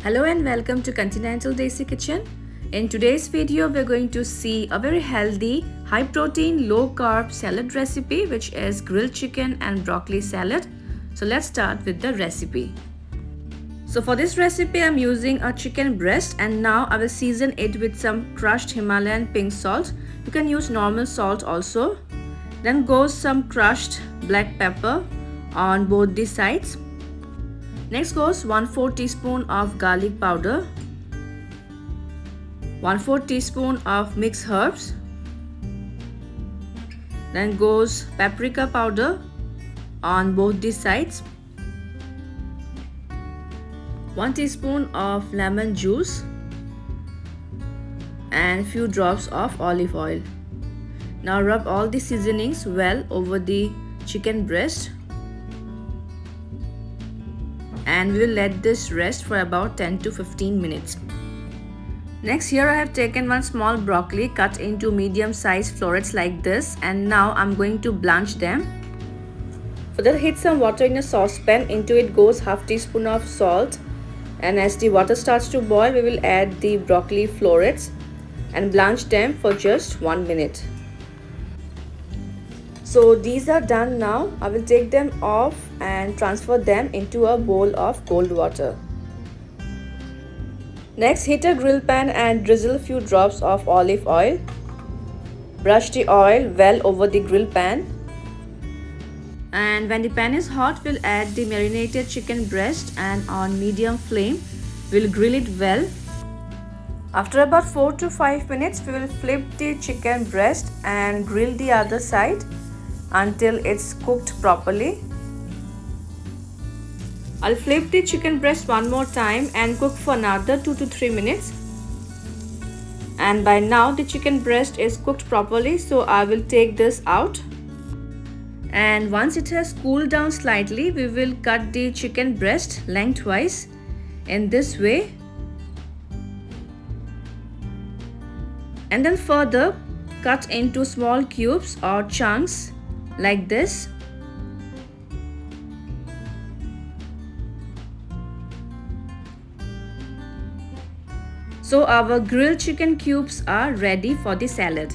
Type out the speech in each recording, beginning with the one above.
Hello and welcome to Continental Desi Kitchen. In today's video, we're going to see a very healthy, high protein, low carb salad recipe, which is grilled chicken and broccoli salad. So let's start with the recipe. So for this recipe, I'm using a chicken breast, and now I will season it with some crushed Himalayan pink salt. You can use normal salt also. Then goes some crushed black pepper on both the sides. Next goes 1/4 teaspoon of garlic powder, 1/4 teaspoon of mixed herbs. Then goes paprika powder on both the sides, 1 teaspoon of lemon juice, and few drops of olive oil. Now rub all the seasonings well over the chicken breast, and we will let this rest for about 10 to 15 minutes. Next, here I have taken one small broccoli cut into medium sized florets like this, and now I'm going to blanch them. For that, heat some water in a saucepan. Into it goes half teaspoon of salt, and as the water starts to boil, we will add the broccoli florets and blanch them for just 1 minute. So these are done now. I will take them off and transfer them into a bowl of cold water. Next, heat a grill pan and drizzle a few drops of olive oil. Brush the oil well over the grill pan. And when the pan is hot, we'll add the marinated chicken breast, and on medium flame, we'll grill it well. After about 4 to 5 minutes, we will flip the chicken breast and grill the other side until it's cooked properly. I'll flip the chicken breast one more time and cook for another 2 to 3 minutes. And by now the chicken breast is cooked properly, so I will take this out. And once it has cooled down slightly, we will cut the chicken breast lengthwise in this way. And then further cut into small cubes or chunks like this. So our grilled chicken cubes are ready for the salad.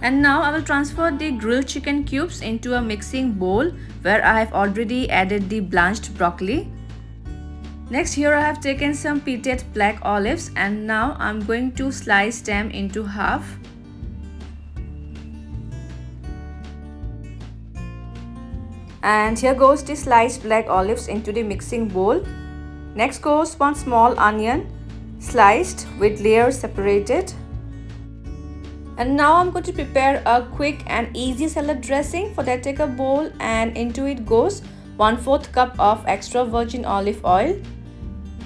And now I will transfer the grilled chicken cubes into a mixing bowl where I have already added the blanched broccoli. Next, here I have taken some pitted black olives, and now I'm going to slice them into half. And here goes the sliced black olives into the mixing bowl. Next goes one small onion sliced with layers separated. And now I'm going to prepare a quick and easy salad dressing. For that, take a bowl, and into it goes 1/4 cup of extra virgin olive oil.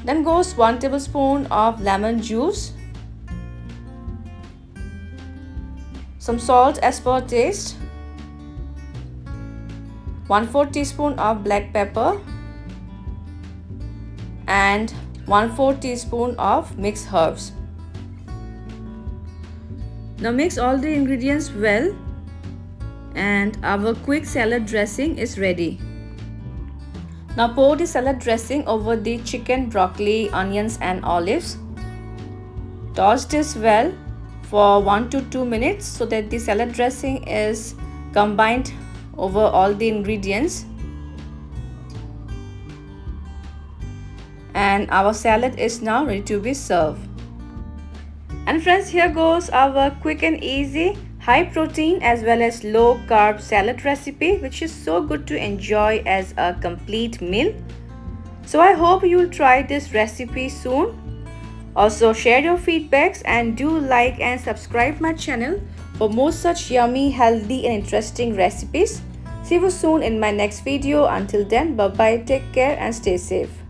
Then goes 1 tablespoon of lemon juice, some salt as per taste, 1/4 teaspoon of black pepper, and 1/4 teaspoon of mixed herbs. Now mix all the ingredients well, and our quick salad dressing is ready. Now pour the salad dressing over the chicken, broccoli, onions and olives. Toss this well for 1 to 2 minutes so that the salad dressing is combined over all the ingredients. And our salad is now ready to be served. And friends, here goes our quick and easy, high protein as well as low carb salad recipe, which is so good to enjoy as a complete meal. So I hope you'll try this recipe soon. Also share your feedbacks and do like and subscribe my channel for more such yummy, healthy and interesting recipes. See you soon in my next video. Until then, bye bye, take care and stay safe.